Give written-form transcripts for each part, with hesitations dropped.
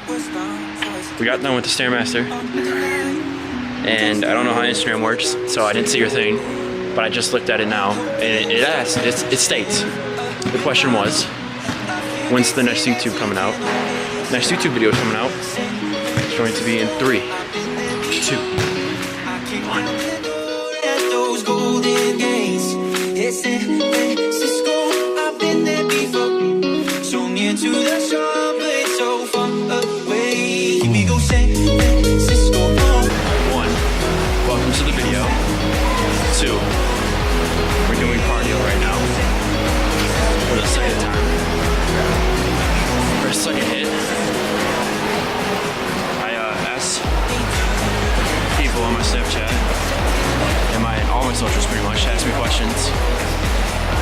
we got done with the Stairmaster, and I don't know how Instagram works, so I didn't see your thing, but I just looked at it now, and it states, the question was, when's the next YouTube coming out? Next YouTube video is coming out. It's going to be in 3, 2, 1. To the shore, but it's so far away. Here we go, San Francisco. 1, welcome to the video. 2, we're doing cardio right now for the second time. For a second hit, I asked people on my Snapchat and all my socials pretty much asked me questions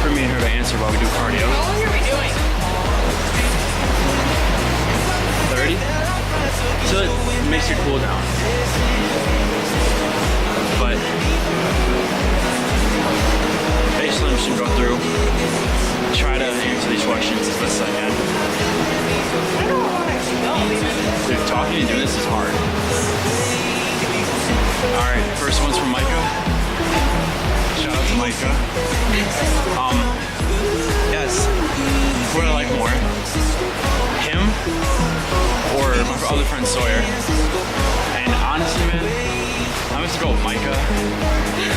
for me and her to answer while we do cardio. How long are we doing? 30, so it makes you cool down. But basically I'm just gonna go through, try to answer these questions as best as I can. I don't know how to go. Dude, talking and doing this is hard. Alright, first one's from Micah. Shout out to Micah. Yes, what do I like more? Him or my other friend Sawyer? And honestly, man, I'm just gonna go with Micah.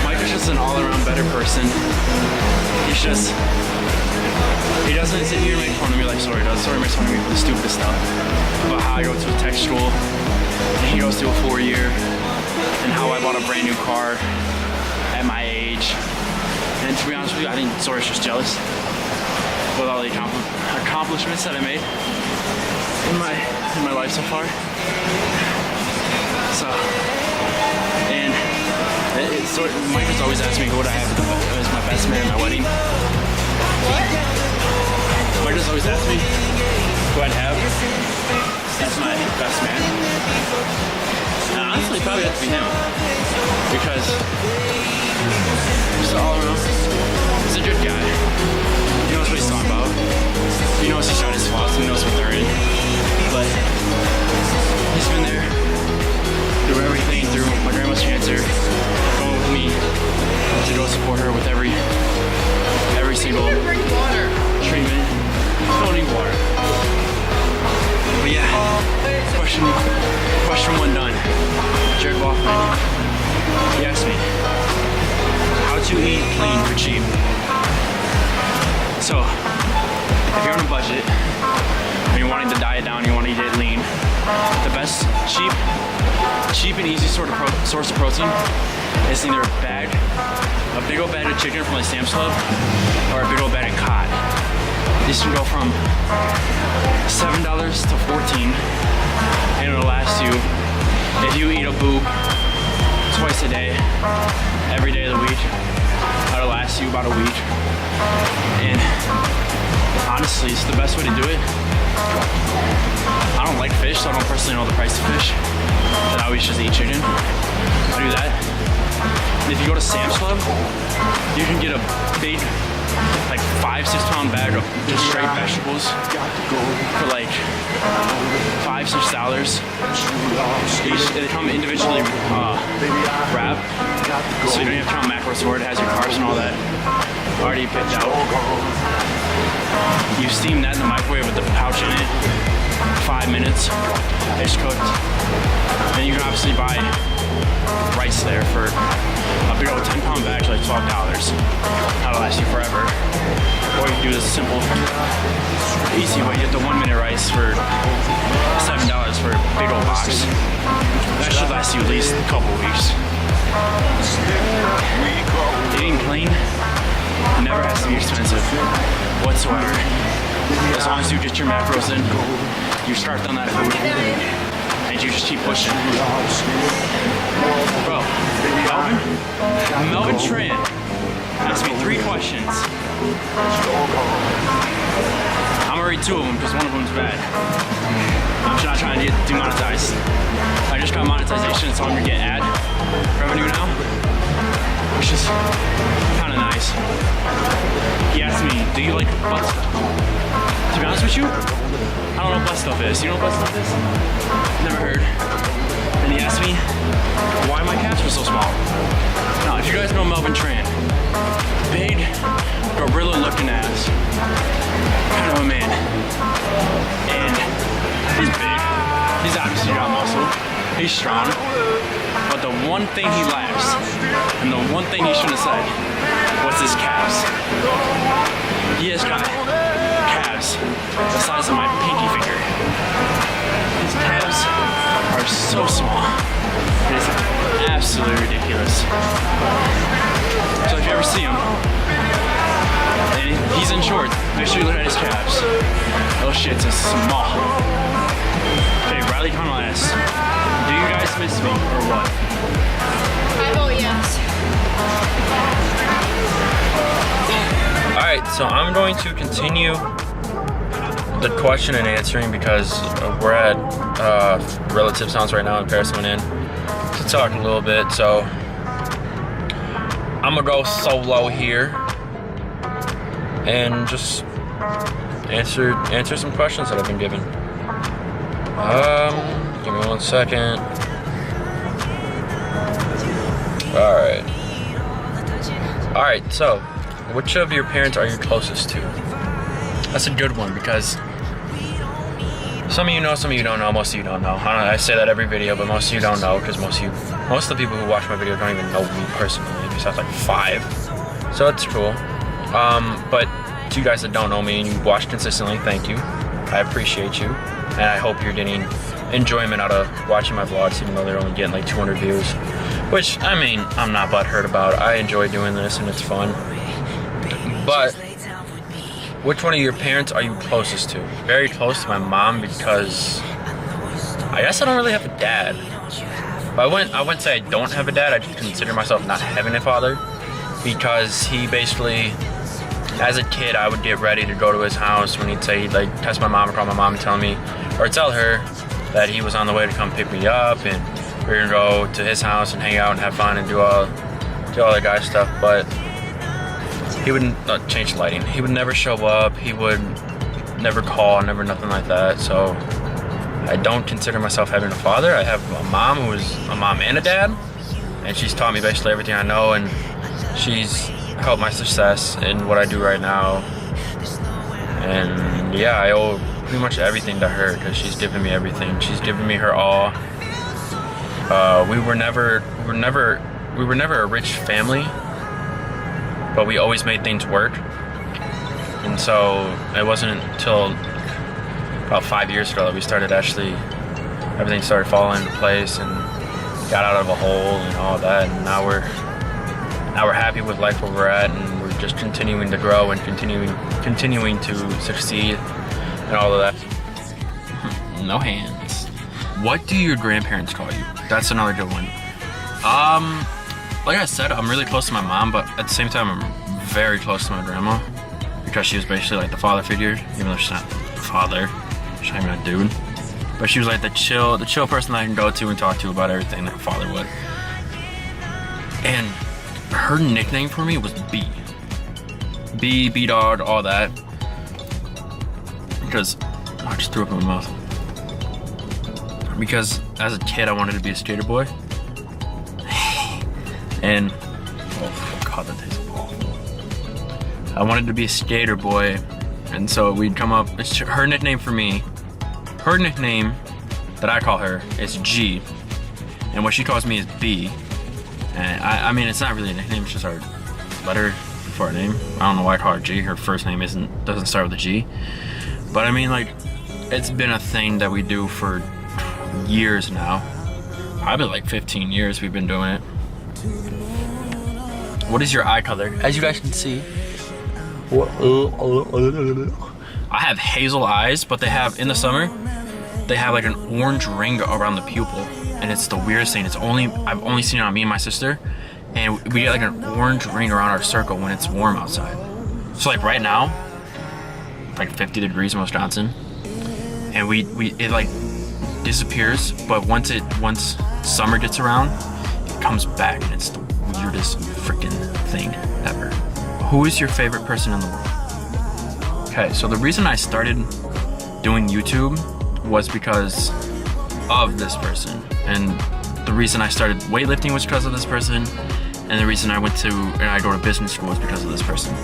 Micah's just an all-around better person. He doesn't sit here and make fun of me like Sawyer does. Sawyer makes fun of me for the stupid stuff about how I go to a tech school and he goes to a 4-year, and how I bought a brand new car at my age. And to be honest with you, I think Sawyer's just jealous with all the accomplishments that I made in my life so far. So, and Micah's always asked me who would I have as my best man at my wedding. Micah's always asked me who I'd have as my best man. And honestly, probably have to be him, because just all around, he's a good guy. He knows what he's talking about. He knows he's trying his flaws. He knows what they're in. But he's been there through everything, through my grandma's cancer, going with me to go support her with every single treatment. I don't need water. But yeah, question 1 done. Jared Walkman, he asked me how to eat clean for cheap. So, if you're on a budget and you're wanting to diet down, you want to eat it lean, the best cheap and easy source of protein is either a big old bag of chicken from like Sam's Club or a big old bag of cod. This can go from $7 to $14, and it'll last you, if you eat a boob twice a day, every day of the week, that'll last you about a week. And honestly, it's the best way to do it. I don't like fish, so I don't personally know the price of fish. I always just eat chicken. I do that. And if you go to Sam's Club, you can get a big, like 5-6 pound bag of just straight vegetables for like $5-6. They come individually wrapped, so you don't have to count macros for it. It has your carbs and all that already picked out. You steam that in the microwave with the pouch in it, 5 minutes, it's cooked. Then you can obviously buy rice there for a big old 10 pound bag, like $12. That'll last you forever. Or you can do this simple, easy way, you get the 1 minute rice for $7 for a big old box. That should last you at least a couple weeks. Eating clean never has to be expensive whatsoever. As long as you get your macros in, you start on that food, and you just keep pushing. Bro, Melvin Tran asked me 3 questions. I'm gonna read 2 of them because one of them's bad. I'm not trying to get demonetized. I just got monetization, so I'm gonna get ad revenue now, which is kind of nice. He asked me, do you like butt stuff? To To be honest with you, I don't know what butt stuff is. You know what butt stuff is? Never heard. And he asked me why my calves were so small. Now, if you guys know Melvin Tran, big, gorilla-looking ass, kind of a man. And he's big. He's obviously got muscle. He's strong. But the one thing he lacks, and the one thing he shouldn't have said, was his calves. He has got calves the size of my pinky finger. His calves are so small. It is absolutely ridiculous. So if you ever see him, and he's in shorts, make sure you look at his calves. Those shits are small. Okay, Riley Connell asks, do you guys miss me or what? I vote yes. Alright, so I'm going to continue the question and answering because we're at relatives' house right now and Paris went in to talk a little bit, so I'm gonna go solo here and just answer some questions that I've been given. Give me 1 second. Alright, so which of your parents are you closest to? That's a good one because some of you know, some of you don't know, most of you don't know. I say that every video, but most of you don't know because most of the people who watch my video don't even know me personally, besides like 5. So that's cool. But to you guys that don't know me and you watch consistently, thank you. I appreciate you. And I hope you're getting enjoyment out of watching my vlogs, even though they're only getting like 200 views. Which, I mean, I'm not butthurt about. I enjoy doing this and it's fun. But which one of your parents are you closest to? Very close to my mom because I guess I don't really have a dad. But I wouldn't say I don't have a dad. I just consider myself not having a father because he basically, as a kid, I would get ready to go to his house when he'd say he'd like text my mom or call my mom and tell her that he was on the way to come pick me up and we were gonna go to his house and hang out and have fun and do all the guy stuff. But he wouldn't change the lighting. He would never show up. He would never call, never nothing like that. So I don't consider myself having a father. I have a mom who is a mom and a dad, and she's taught me basically everything I know, and she's helped my success in what I do right now. And yeah, I owe pretty much everything to her because she's given me everything. She's given me her all. We were never a rich family, but we always made things work. And so it wasn't until about 5 years ago that we started everything started falling into place and got out of a hole and all that. And now we're happy with life where we're at, and we're just continuing to grow and continuing to succeed and all of that. No hands. What do your grandparents call you? That's another good one. Like I said, I'm really close to my mom, but at the same time, I'm very close to my grandma because she was basically like the father figure, even though she's not the father. She's not even a dude. But she was like the chill person that I can go to and talk to about everything that a father would. And her nickname for me was B. B-Dog, all that. Because I just threw up in my mouth. Because as a kid, I wanted to be a skater boy. And, oh God, that tastes awful. I wanted to be a skater boy. And so we'd come up, it's her nickname for me. Her nickname that I call her is G. And what she calls me is B. And I mean, it's not really a nickname, it's just our letter for our name. I don't know why I call her G. Her first name doesn't start with a G. But I mean, like, it's been a thing that we do for years now. Probably like 15 years we've been doing it. What is your eye color? As you guys can see, I have hazel eyes, but they have, in the summer, they have like an orange ring around the pupil. And it's the weirdest thing. I've only seen it on me and my sister. And we get like an orange ring around our circle when it's warm outside. So like right now, like 50 degrees in Wisconsin. And it like disappears, but once summer gets around, it comes back and it's the weirdest freaking thing ever. Who is your favorite person in the world? Okay, so the reason I started doing YouTube was because of this person, and the reason I started weightlifting was because of this person, and the reason I go to business school is because of this person.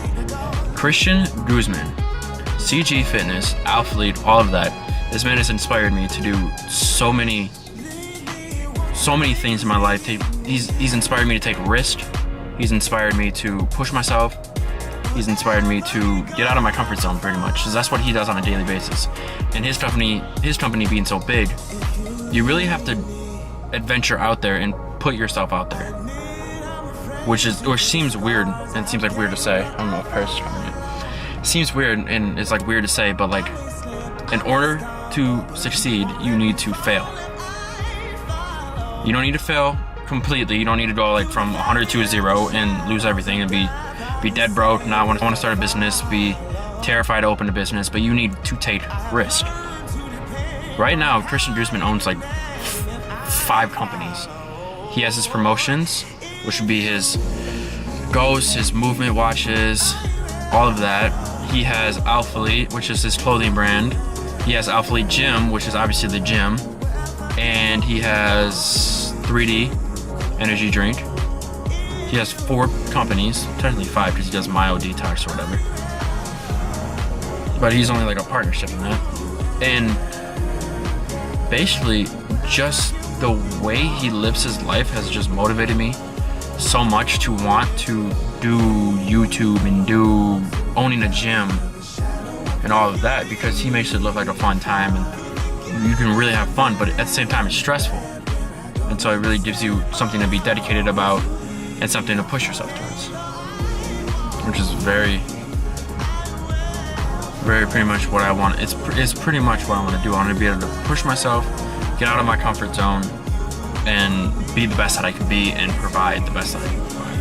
Christian Guzman, CG Fitness, Athlete, all of that. This man has inspired me to do so many things in my life. He's inspired me to take risks. He's inspired me to push myself. He's inspired me to get out of my comfort zone, pretty much, because that's what he does on a daily basis. And his company being so big, you really have to adventure out there and put yourself out there, which seems weird, and it seems like weird to say. I don't know if Paris is coming in. It seems weird, and it's like weird to say, but like, in order to succeed, you need to fail. You don't need to fail completely. You don't need to go like from 100 to 0 and lose everything and be dead broke, not want to start a business, be terrified to open a business, but you need to take risk. Right now, Christian Guzman owns like 5 companies. He has his promotions, which would be his Ghost, his movement watches, all of that. He has Athlete, which is his clothing brand. He has Athlete Gym, which is obviously the gym. And he has 3D energy drink. He has 4 companies, technically 5 because he does Myo Detox or whatever. But he's only like a partnership in that. And basically, just the way he lives his life has just motivated me so much to want to do YouTube and do owning a gym and all of that, because he makes it look like a fun time and you can really have fun, but at the same time it's stressful. And so it really gives you something to be dedicated about and something to push yourself towards, which is very pretty much what I want. It's pretty much what I want to do. I want to be able to push myself, get out of my comfort zone, and be the best that I can be and provide the best that I can provide.